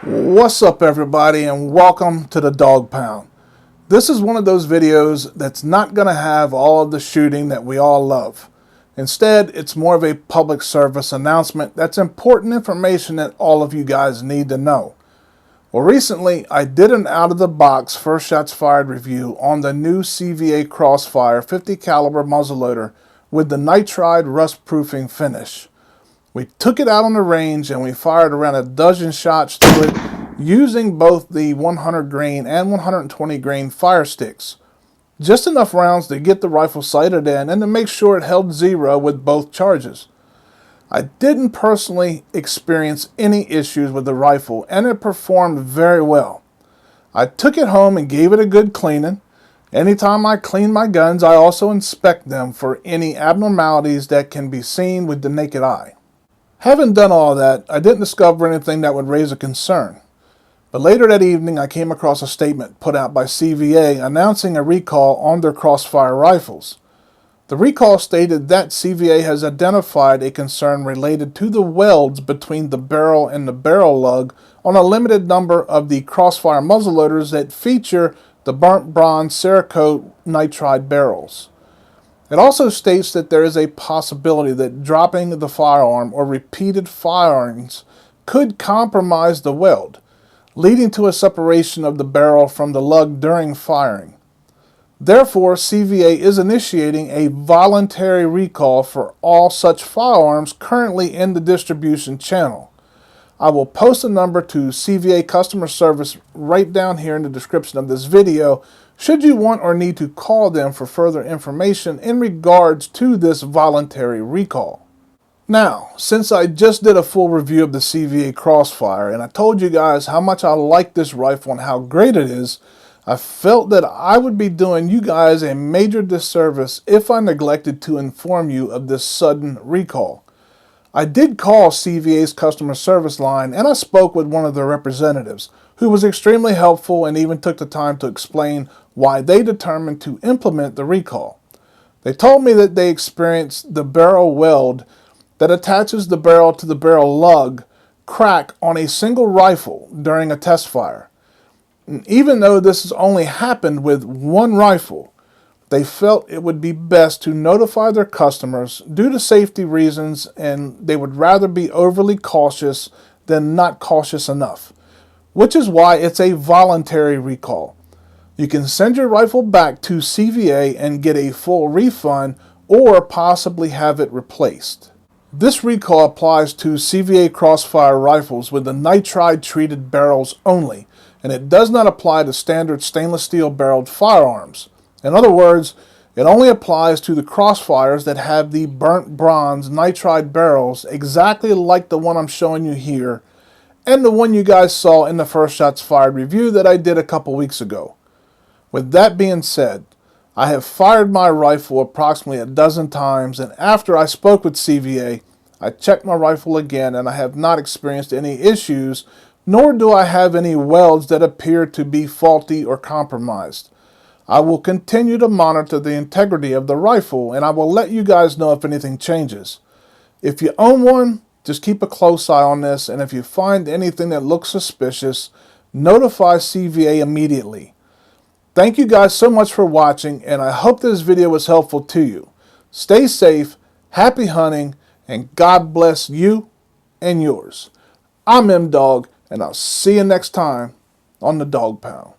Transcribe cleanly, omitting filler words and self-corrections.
What's up everybody, and welcome to the Dog Pound. This is one of those videos that's not going to have all of the shooting that we all love. Instead, it's more of a public service announcement that's important information that all of you guys need to know. Well, recently I did an out-of-the-box first shots fired review on the new CVA Crossfire 50 caliber muzzleloader with the nitride rust proofing finish. We took it out on the range and we fired around a dozen shots to it using both the 100 grain and 120 grain fire sticks. Just enough rounds to get the rifle sighted in and to make sure it held zero with both charges. I didn't personally experience any issues with the rifle and it performed very well. I took it home and gave it a good cleaning. Anytime I clean my guns, I also inspect them for any abnormalities that can be seen with the naked eye. Having done all that, I didn't discover anything that would raise a concern. But later that evening, I came across a statement put out by CVA announcing a recall on their Crossfire rifles. The recall stated that CVA has identified a concern related to the welds between the barrel and the barrel lug on a limited number of the Crossfire muzzleloaders that feature the burnt bronze Cerakote nitride barrels. It also states that there is a possibility that dropping the firearm or repeated firings could compromise the weld, leading to a separation of the barrel from the lug during firing. Therefore, CVA is initiating a voluntary recall for all such firearms currently in the distribution channel. I will post a number to CVA customer service right down here in the description of this video should you want or need to call them for further information in regards to this voluntary recall. Now, since I just did a full review of the CVA Crossfire and I told you guys how much I like this rifle and how great it is, I felt that I would be doing you guys a major disservice if I neglected to inform you of this sudden recall. I did call CVA's customer service line and I spoke with one of their representatives who was extremely helpful and even took the time to explain why they determined to implement the recall. They told me that they experienced the barrel weld that attaches the barrel to the barrel lug crack on a single rifle during a test fire. And even though this has only happened with one rifle, they felt it would be best to notify their customers due to safety reasons, and they would rather be overly cautious than not cautious enough, which is why it's a voluntary recall. You can send your rifle back to CVA and get a full refund or possibly have it replaced. This recall applies to CVA Crossfire rifles with the nitride treated barrels only, and it does not apply to standard stainless steel barreled firearms. In other words, it only applies to the Crossfires that have the burnt bronze nitride barrels exactly like the one I'm showing you here and the one you guys saw in the first shots fired review that I did a couple weeks ago. With that being said, I have fired my rifle approximately a dozen times, and after I spoke with CVA, I checked my rifle again and I have not experienced any issues, nor do I have any welds that appear to be faulty or compromised. I will continue to monitor the integrity of the rifle and I will let you guys know if anything changes. If you own one, just keep a close eye on this, and if you find anything that looks suspicious, notify CVA immediately. Thank you guys so much for watching, and I hope this video was helpful to you. Stay safe, happy hunting, and God bless you and yours. I'm M-Dog, and I'll see you next time on the Dog Pound.